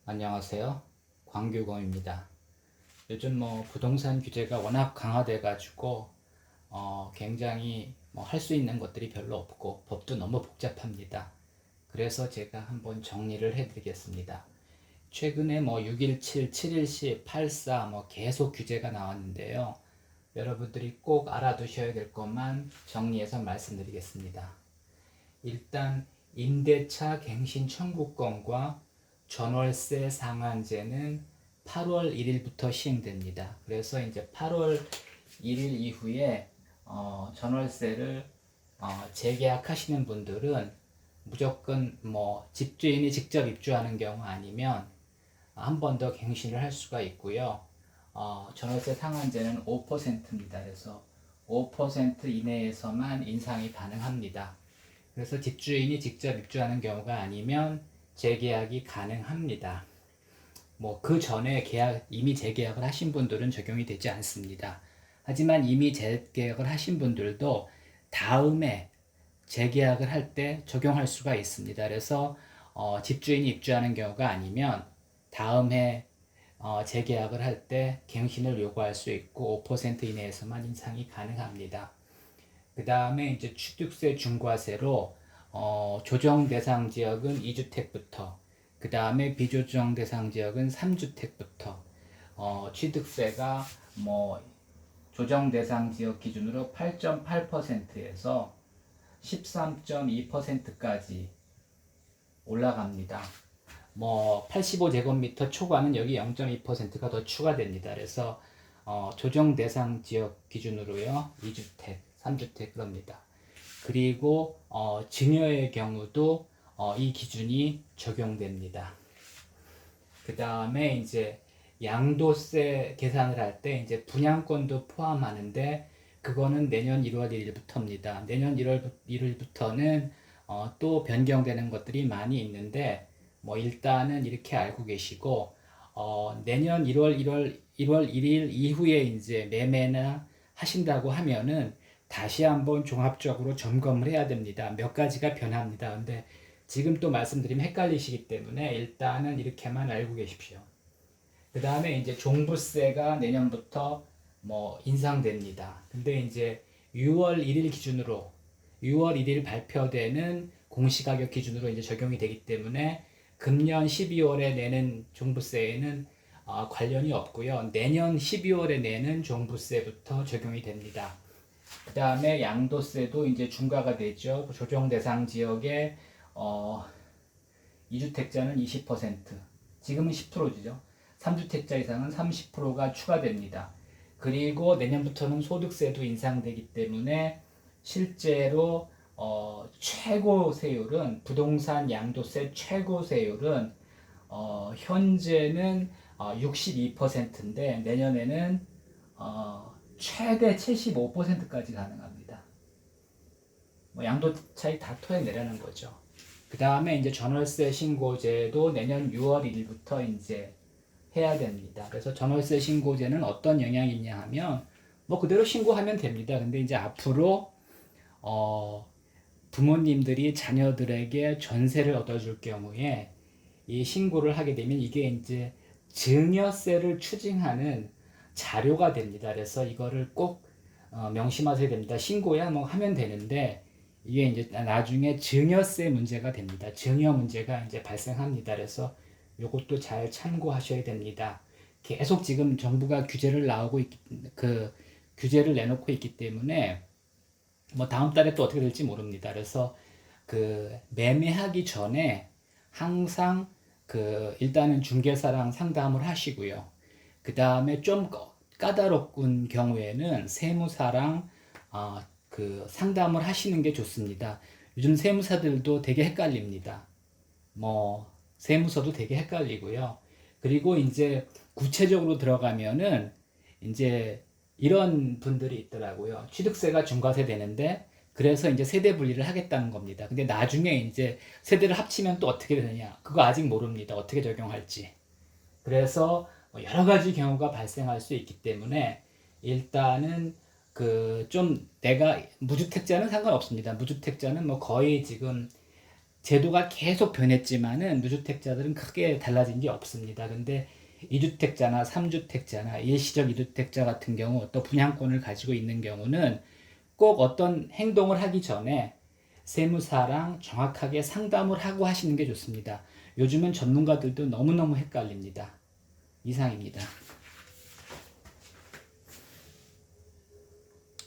안녕하세요. 광규검입니다. 요즘 부동산 규제가 워낙 강화돼 가지고 굉장히 할 수 있는 것들이 별로 없고 법도 너무 복잡합니다. 그래서 제가 한번 정리를 해 드리겠습니다. 최근에 617, 7일시, 84 계속 규제가 나왔는데요. 여러분들이 꼭 알아두셔야 될 것만 정리해서 말씀드리겠습니다. 일단 임대차 갱신 청구권과 전월세 상한제는 8월 1일부터 시행됩니다. 그래서 이제 8월 1일 이후에 전월세를 재계약하시는 분들은 무조건 집주인이 직접 입주하는 경우 아니면 한 번 더 갱신을 할 수가 있고요. 전월세 상한제는 5%입니다. 그래서 5% 이내에서만 인상이 가능합니다. 그래서 집주인이 직접 입주하는 경우가 아니면 재계약이 가능합니다. 그 전에 이미 재계약을 하신 분들은 적용이 되지 않습니다. 하지만 이미 재계약을 하신 분들도 다음에 재계약을 할 때 적용할 수가 있습니다. 그래서 집주인이 입주하는 경우가 아니면 다음 해 재계약을 할 때 갱신을 요구할 수 있고 5% 이내에서만 인상이 가능합니다. 그 다음에 이제 취득세 중과세로 조정 대상 지역은 2주택부터, 그 다음에 비조정 대상 지역은 3주택부터 취득세가 조정 대상 지역 기준으로 8.8%에서 13.2%까지 올라갑니다. 85제곱미터 초과는 여기 0.2%가 더 추가됩니다. 그래서 조정 대상 지역 기준으로요 2주택, 3주택 그럽니다. 그리고 증여의 경우도 이 기준이 적용됩니다. 그 다음에 이제 양도세 계산을 할 때 이제 분양권도 포함하는데 그거는 내년 1월 1일부터입니다. 내년 1월 1일부터는 또 변경되는 것들이 많이 있는데 일단은 이렇게 알고 계시고 내년 1월 1일 이후에 이제 매매나 하신다고 하면은 다시 한번 종합적으로 점검을 해야 됩니다. 몇 가지가 변합니다. 근데 지금 또 말씀드리면 헷갈리시기 때문에 일단은 이렇게만 알고 계십시오. 그 다음에 이제 종부세가 내년부터 인상됩니다. 근데 이제 6월 1일 기준으로 6월 1일 발표되는 공시가격 기준으로 이제 적용이 되기 때문에 금년 12월에 내는 종부세에는 관련이 없고요. 내년 12월에 내는 종부세부터 적용이 됩니다. 그 다음에 양도세도 이제 중과가 되죠. 조정 대상 지역에 2주택자는 20%, 지금은 10%죠. 3주택자 이상은 30%가 추가됩니다. 그리고 내년부터는 소득세도 인상되기 때문에 실제로 최고 세율은 부동산 양도세 최고 세율은 현재는 62%인데 내년에는 최대 75%까지 가능합니다. 양도 차이 다 토해내라는 거죠. 그 다음에 이제 전월세 신고제도 내년 6월 1일부터 이제 해야 됩니다. 그래서 전월세 신고제는 어떤 영향이 있냐 하면 그대로 신고하면 됩니다. 근데 이제 앞으로 부모님들이 자녀들에게 전세를 얻어줄 경우에 이 신고를 하게 되면 이게 이제 증여세를 추징하는 자료가 됩니다. 그래서 이거를 꼭 명심하셔야 됩니다. 신고야 하면 되는데 이게 이제 나중에 증여세 문제가 됩니다. 증여 문제가 이제 발생합니다. 그래서 이것도 잘 참고하셔야 됩니다. 계속 지금 정부가 규제를 내놓고 있기 때문에 다음 달에 또 어떻게 될지 모릅니다. 그래서 매매하기 전에 항상 일단은 중개사랑 상담을 하시고요. 그 다음에 좀 까다로운 경우에는 세무사랑 상담을 하시는 게 좋습니다. 요즘 세무사들도 되게 헷갈립니다. 세무서도 되게 헷갈리고요. 그리고 이제 구체적으로 들어가면은 이제 이런 분들이 있더라고요. 취득세가 중과세 되는데 그래서 이제 세대 분리를 하겠다는 겁니다. 근데 나중에 이제 세대를 합치면 또 어떻게 되느냐? 그거 아직 모릅니다. 어떻게 적용할지. 그래서 여러 가지 경우가 발생할 수 있기 때문에 일단은 내가 무주택자는 상관없습니다. 무주택자는 거의 지금 제도가 계속 변했지만은 무주택자들은 크게 달라진 게 없습니다. 근데 2주택자나 3주택자나 일시적 2주택자 같은 경우 또 분양권을 가지고 있는 경우는 꼭 어떤 행동을 하기 전에 세무사랑 정확하게 상담을 하고 하시는 게 좋습니다. 요즘은 전문가들도 너무너무 헷갈립니다. 이상입니다.